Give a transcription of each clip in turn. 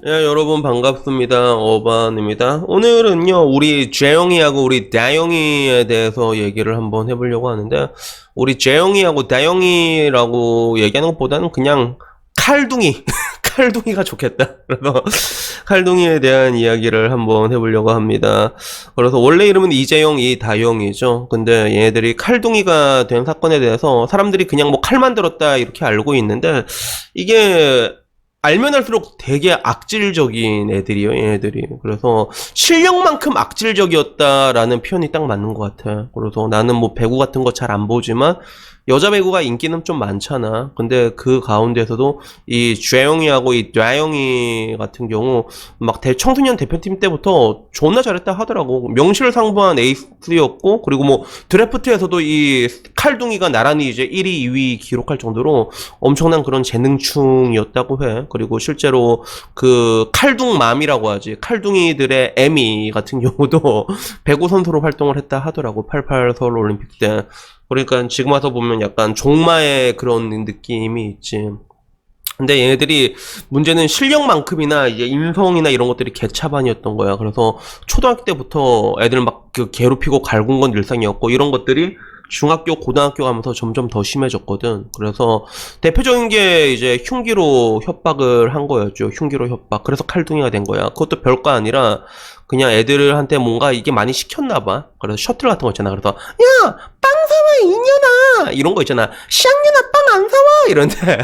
예, 여러분 반갑습니다. 어반입니다. 오늘은요, 우리 재영이하고 우리 다영이에 대해서 얘기를 한번 해보려고 하는데, 우리 재영이하고 다영이라고 얘기하는 것보다는 그냥 칼둥이, 칼둥이가 좋겠다. 그래서 칼둥이에 대한 이야기를 한번 해보려고 합니다. 그래서 원래 이름은 이재영, 이다영이죠. 근데 얘네들이 칼둥이가 된 사건에 대해서 사람들이 그냥 뭐 칼 만들었다 이렇게 알고 있는데, 이게 알면 할수록 되게 악질적인 애들이에요, 얘네들이. 그래서 실력만큼 악질적이었다라는 표현이 딱 맞는 것 같아. 그래서 나는 뭐 배구 같은 거 잘 안 보지만 여자 배구가 인기는 좀 많잖아. 근데 그 가운데서도 이 죄영이하고 이 뇌영이 같은 경우 막 청소년 대표팀 때부터 존나 잘했다 하더라고. 명실상부한 에이스였고, 그리고 뭐 드래프트에서도 이 칼둥이가 나란히 이제 1위, 2위 기록할 정도로 엄청난 그런 재능충이었다고 해. 그리고 실제로 그 칼둥맘이라고 하지. 칼둥이들의 에미 같은 경우도 배구 선수로 활동을 했다 하더라고. 88 서울 올림픽 때. 그러니까 지금 와서 보면 약간 종마의 그런 느낌이 있지. 근데 얘네들이 문제는 실력만큼이나 이제 인성이나 이런 것들이 개차반이었던 거야. 그래서 초등학교 때부터 애들 막 그 괴롭히고 갈군 건 일상이었고, 이런 것들이 중학교, 고등학교 가면서 점점 더 심해졌거든. 그래서 대표적인 게 이제 흉기로 협박을 한 거였죠. 흉기로 협박. 그래서 칼둥이가 된 거야. 그것도 별거 아니라 그냥 애들한테 뭔가 이게 많이 시켰나 봐. 그래서 셔틀 같은 거 있잖아. 그래서 야, 빵 사와 이년아, 이런 거 있잖아. 쌍년아 빵 안 사와 이런데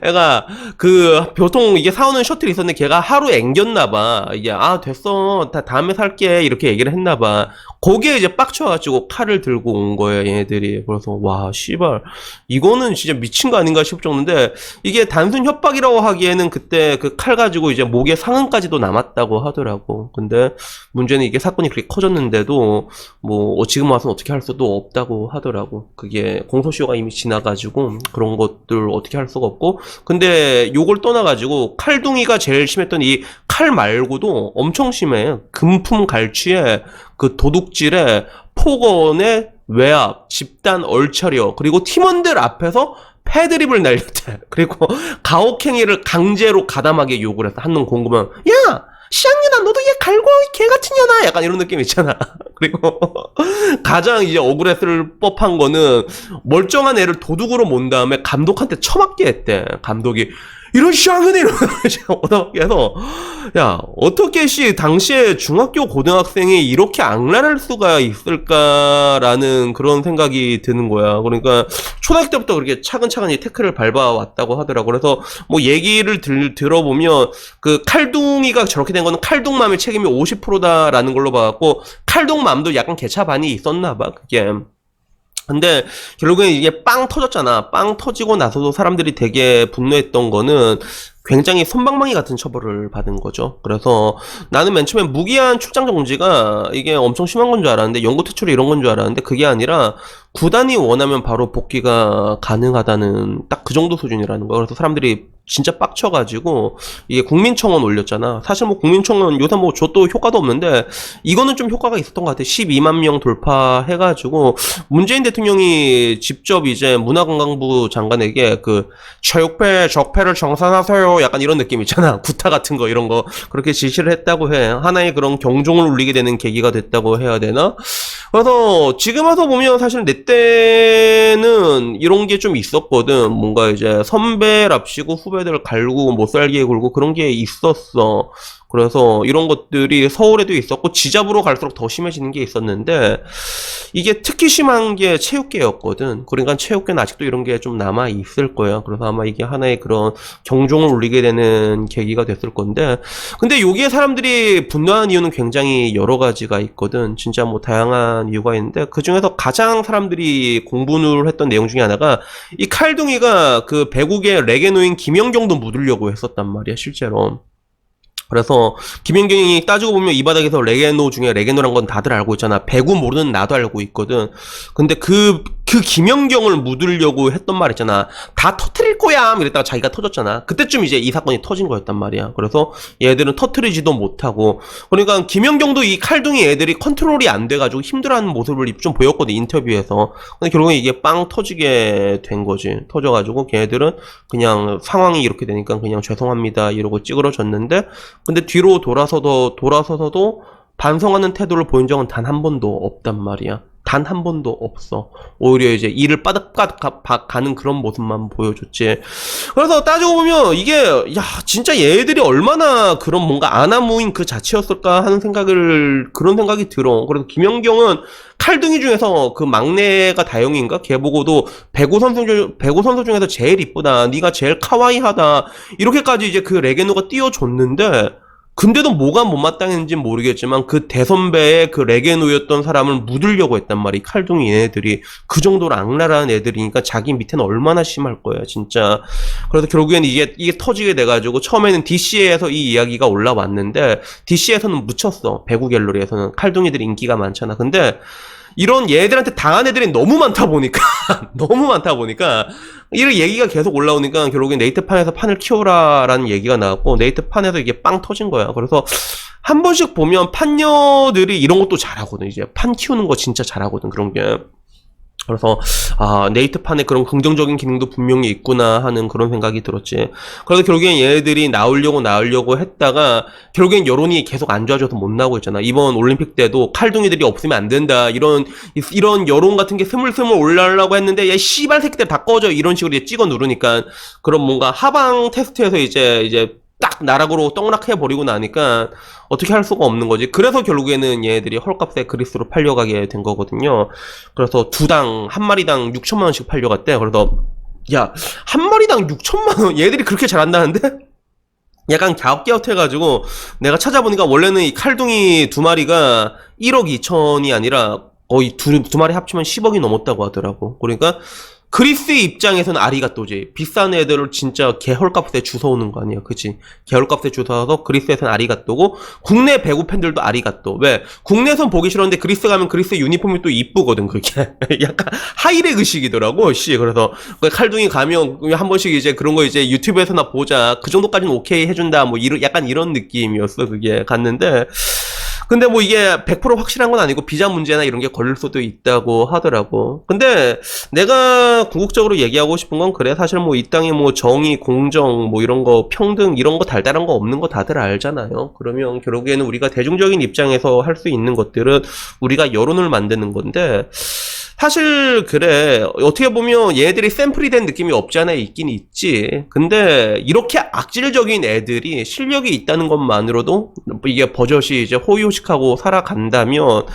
애가 그 보통 이게 사오는 셔틀이 있었는데 걔가 하루 앵겼나 봐. 이게 아 됐어, 다 다음에 살게 이렇게 얘기를 했나 봐. 거기에 이제 빡쳐가지고 칼을 들고 온 거예요, 얘네들이. 그래서 와 씨발 이거는 진짜 미친 거 아닌가 싶을 정도인데, 이게 단순 협박이라고 하기에는 그때 그 칼 가지고 이제 목에 상흔까지도 남았다고 하더라고. 근데 문제는 이게 사건이 그렇게 커졌는데도 뭐 지금 와서 어떻게 할 수도 없다고 하더라고. 그게 공소시효가 이미 지나가지고 그런 것들 어떻게 할 수가 없고. 근데 요걸 떠나가지고 칼둥이가 제일 심했던 이 칼 말고도 엄청 심해. 금품 갈취에 그 도둑질에 폭언에 외압, 집단 얼차려, 그리고 팀원들 앞에서 패드립을 날렸대. 그리고 가혹행위를 강제로 가담하게 욕을 했어. 한눈 공구면 야! 시앙년아 너도 얘 갈고 개같은 년아, 약간 이런 느낌 있잖아. 그리고 가장 이제 억울했을 법한 거는 멀쩡한 애를 도둑으로 몬 다음에 감독한테 처맞게 했대. 감독이 이런 시앙년이 이러면서 해서 야 어떻게 당시에 중학교 고등학생이 이렇게 악랄할 수가 있을까라는 그런 생각이 드는 거야. 그러니까 초등학교 때부터 그렇게 차근차근히 태클을 밟아왔다고 하더라고. 그래서 뭐 얘기를 들어보면 그 칼둥이가 저렇게 된 거는 칼둥맘의 책임이 50%다라는 걸로 봐갖고, 칼둥맘도 약간 개차반이 있었나 봐 그게. 근데 결국엔 이게 빵 터졌잖아. 빵 터지고 나서도 사람들이 되게 분노했던 거는 굉장히 솜방망이 같은 처벌을 받은 거죠. 그래서 나는 맨 처음에 무기한 출장 정지가 이게 엄청 심한 건 줄 알았는데, 영구 퇴출 이런 건 줄 알았는데, 그게 아니라 구단이 원하면 바로 복귀가 가능하다는 딱 그 정도 수준이라는 거야. 그래서 사람들이 진짜 빡쳐가지고 이게 국민청원 올렸잖아. 사실 뭐 국민청원 요새 뭐 줘도 효과도 없는데 이거는 좀 효과가 있었던 것 같아. 12만 명 돌파해가지고 문재인 대통령이 직접 이제 문화관광부 장관에게 그 체육회 적폐를 정산하세요, 약간 이런 느낌 있잖아. 구타 같은 거 이런 거 그렇게 지시를 했다고 해. 하나의 그런 경종을 울리게 되는 계기가 됐다고 해야 되나? 그래서 지금 와서 보면 사실 내 때는 이런 게 좀 있었거든. 뭔가 이제 선배랍시고 후배들 갈고 못 살게 굴고 그런 게 있었어. 그래서 이런 것들이 서울에도 있었고 지잡으로 갈수록 더 심해지는 게 있었는데, 이게 특히 심한 게 체육계였거든. 그러니까 체육계는 아직도 이런 게 좀 남아 있을 거야. 그래서 아마 이게 하나의 그런 경종을 울리게 되는 계기가 됐을 건데, 근데 여기에 사람들이 분노하는 이유는 굉장히 여러 가지가 있거든. 진짜 뭐 다양한 이유가 있는데, 그 중에서 가장 사람들이 공분을 했던 내용 중에 하나가 이 칼둥이가 그 배구계 레게노인 김연경도 묻으려고 했었단 말이야, 실제로. 그래서 김연경이 따지고 보면 이 바닥에서 레게노 중에 레게노란 건 다들 알고 있잖아. 배구 모르는 나도 알고 있거든. 근데 그 그 김연경을 묻으려고 했던 말 있잖아. 다 터트릴 거야. 이랬다가 자기가 터졌잖아. 그때쯤 이제 이 사건이 터진 거였단 말이야. 그래서 얘들은 터트리지도 못하고. 그러니까 김연경도 이 칼둥이 애들이 컨트롤이 안 돼가지고 힘들어하는 모습을 좀 보였거든, 인터뷰에서. 근데 결국에 이게 빵 터지게 된 거지. 터져가지고 걔네들은 그냥 상황이 이렇게 되니까 그냥 죄송합니다 이러고 찌그러졌는데, 근데 뒤로 돌아서서도 반성하는 태도를 보인 적은 단 한 번도 없단 말이야. 단 한 번도 없어. 오히려 이제 이를 빠득빠득 가는 그런 모습만 보여줬지. 그래서 따지고 보면 이게 야 진짜 얘들이 얼마나 그런 뭔가 아나무인 그 자체였을까 하는 그런 생각이 들어. 그래서 김연경은 칼둥이 중에서 그 막내가 다영인가? 걔 보고도 배구 선수 중에서 제일 이쁘다. 네가 제일 카와이하다. 이렇게까지 이제 그 레게노가 띄워줬는데, 근데도 뭐가 못마땅했는지 모르겠지만 그 대선배의 그 레게노였던 사람을 묻으려고 했단 말이 칼둥이 얘네들이. 그 정도로 악랄한 애들이니까 자기 밑에는 얼마나 심할 거야 진짜. 그래서 결국엔 이게 터지게 돼가지고 처음에는 DC에서 이 이야기가 올라왔는데 DC에서는 묻혔어. 배구 갤러리에서는 칼둥이들이 인기가 많잖아. 근데 이런 얘들한테 당한 애들이 너무 많다 보니까 이런 얘기가 계속 올라오니까 결국엔 네이트판에서 판을 키워라라는 얘기가 나왔고, 네이트판에서 이게 빵 터진 거야. 그래서 한 번씩 보면 판녀들이 이런 것도 잘하거든. 이제 판 키우는 거 진짜 잘하거든, 그런 게. 그래서 네이트판에 그런 긍정적인 기능도 분명히 있구나 하는 그런 생각이 들었지. 그래서 결국엔 얘네들이 나오려고 했다가 결국엔 여론이 계속 안 좋아져서 못 나오고 있잖아. 이번 올림픽 때도 칼둥이들이 없으면 안 된다 이런 여론 같은 게 스물스물 올라오려고 했는데, 야 씨발 새끼들 다 꺼져 이런 식으로 이제 찍어 누르니까 그런 뭔가 하방 테스트에서 이제 딱 나락으로 떡락해 버리고 나니까 어떻게 할 수가 없는 거지. 그래서 결국에는 얘네들이 헐값에 그리스로 팔려가게 된 거거든요. 그래서 한 마리당 6천만 원씩 팔려갔대. 그래서 야, 한 마리당 6천만 원? 얘들이 그렇게 잘한다는데? 약간 갸웃갸웃해가지고 내가 찾아보니까 원래는 이 칼둥이 두 마리가 1억 2천이 아니라 거의 두 마리 합치면 10억이 넘었다고 하더라고. 그러니까 그리스 입장에서는 아리가또지. 비싼 애들을 진짜 개헐값에 주워오는 거 아니야, 그치? 개헐값에 주워와서 그리스에서는 아리가또고, 국내 배구 팬들도 아리가또. 왜? 국내선 보기 싫었는데 그리스 가면 그리스 유니폼이 또 이쁘거든, 그게. 약간 하이레그식이더라고, 씨. 그래서 칼둥이 가면 한 번씩 이제 그런 거 이제 유튜브에서나 보자. 그 정도까지는 오케이 해준다. 뭐 약간 이런 느낌이었어, 그게. 갔는데. 근데 뭐 이게 100% 확실한 건 아니고 비자 문제나 이런 게 걸릴 수도 있다고 하더라고. 근데 내가 궁극적으로 얘기하고 싶은 건, 그래 사실 뭐 이 땅에 뭐 정의, 공정, 뭐 이런 거 평등 이런 거 달달한 거 없는 거 다들 알잖아요. 그러면 결국에는 우리가 대중적인 입장에서 할 수 있는 것들은 우리가 여론을 만드는 건데, 사실 그래 어떻게 보면 얘들이 샘플이 된 느낌이 없지 않아 있긴 있지. 근데 이렇게 악질적인 애들이 실력이 있다는 것만으로도 이게 버젓이 이제 호의호식하고 살아간다면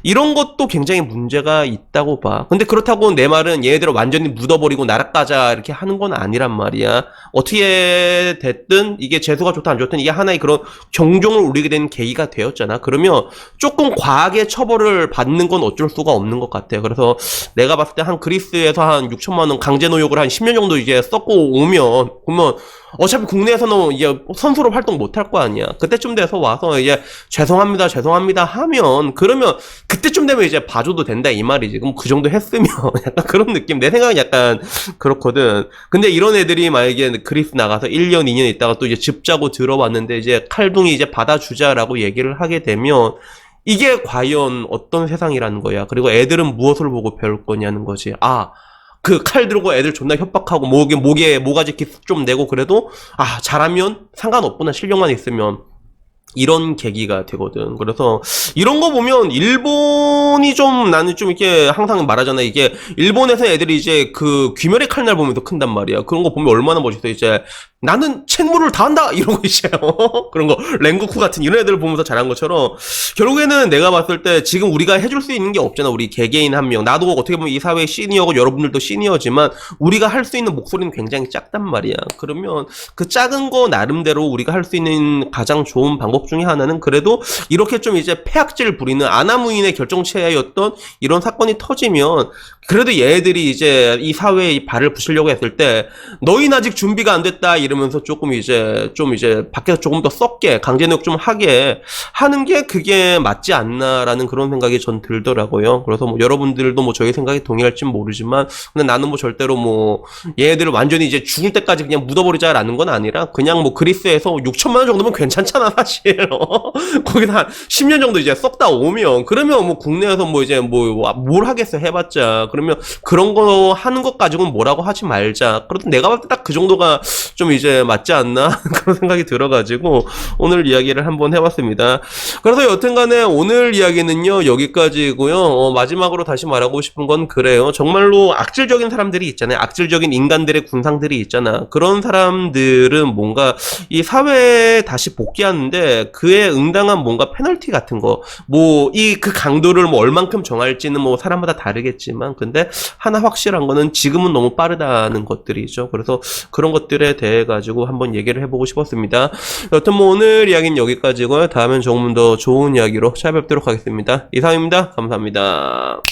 이런 것도 굉장히 문제가 있다고 봐. 근데 그렇다고 내 말은 얘네들을 완전히 묻어버리고 나락가자 이렇게 하는 건 아니란 말이야. 어떻게 됐든 이게 재수가 좋다 안 좋든 이게 하나의 그런 경종을 울리게 된 계기가 되었잖아. 그러면 조금 과하게 처벌을 받는 건 어쩔 수가 없는 것 같아. 그래서 내가 봤을 때 한 그리스에서 한 6천만 원 강제 노역을 한 10년 정도 이제 썼고 오면 그러면 어차피 국내에서는 이제 선수로 활동 못 할 거 아니야. 그때쯤 돼서 와서 이제 죄송합니다 하면, 그러면 그때쯤 되면 이제 봐줘도 된다 이 말이지. 그럼 그 정도 했으면 약간 그런 느낌. 내 생각은 약간 그렇거든. 근데 이런 애들이 만약에 그리스 나가서 1년 2년 있다가 또 이제 집 짜고 들어왔는데 이제 칼둥이 이제 받아주자라고 얘기를 하게 되면 이게 과연 어떤 세상이라는 거야. 그리고 애들은 무엇을 보고 배울 거냐는 거지. 그 칼 들고 애들 존나 협박하고 목에 모가지 키스 좀 내고 그래도 잘하면 상관없구나, 실력만 있으면. 이런 계기가 되거든. 그래서 이런 거 보면 일본이 좀, 나는 좀 이렇게 항상 말하잖아. 이게 일본에서 애들이 이제 그 귀멸의 칼날 보면서 큰단 말이야. 그런 거 보면 얼마나 멋있어. 이제 나는 책무를 다한다 이러고 이제 그런 거 랭고쿠 같은 이런 애들을 보면서 잘한 것처럼, 결국에는 내가 봤을 때 지금 우리가 해줄 수 있는 게 없잖아. 우리 개개인 한 명. 나도 어떻게 보면 이 사회의 시니어고 여러분들도 시니어지만 우리가 할 수 있는 목소리는 굉장히 작단 말이야. 그러면 그 작은 거 나름대로 우리가 할 수 있는 가장 좋은 방법 방법 중에 하나는 그래도 이렇게 좀 이제 폐악질 부리는 아나무인의 결정체였던 이런 사건이 터지면 그래도 얘들이 이제 이 사회에 발을 부시려고 했을 때 너희는 아직 준비가 안 됐다 이러면서 조금 이제 좀 이제 밖에서 조금 더 썩게 강제노역 좀 하게 하는 게 그게 맞지 않나라는 그런 생각이 전 들더라고요. 그래서 뭐 여러분들도 뭐 저희 생각이 동일할지 모르지만 근데 나는 뭐 절대로 뭐 얘들을 완전히 이제 죽을 때까지 그냥 묻어버리자라는 건 아니라 그냥 뭐 그리스에서 6천만 원 정도면 괜찮잖아 사실. 거기다 한 10년 정도 이제 썩다 오면 그러면 뭐 국내에서 뭐 이제 뭐 뭘 하겠어 해봤자 그러면 그런 거 하는 것 가지고는 뭐라고 하지 말자. 그래도 내가 봤을 때 딱 그 정도가 좀 이제 맞지 않나 그런 생각이 들어가지고 오늘 이야기를 한번 해봤습니다. 그래서 여튼간에 오늘 이야기는요 여기까지고요. 마지막으로 다시 말하고 싶은 건 그래요. 정말로 악질적인 사람들이 있잖아요. 악질적인 인간들의 군상들이 있잖아. 그런 사람들은 뭔가 이 사회에 다시 복귀하는데 그에 응당한 뭔가 페널티 같은 거, 뭐 이 그 강도를 뭐 얼만큼 정할지는 뭐 사람마다 다르겠지만, 근데 하나 확실한 거는 지금은 너무 빠르다는 것들이죠. 그래서 그런 것들에 대해 가지고 한번 얘기를 해보고 싶었습니다. 여튼 뭐 오늘 이야기는 여기까지고요. 다음엔 조금 더 좋은 이야기로 찾아뵙도록 하겠습니다. 이상입니다. 감사합니다.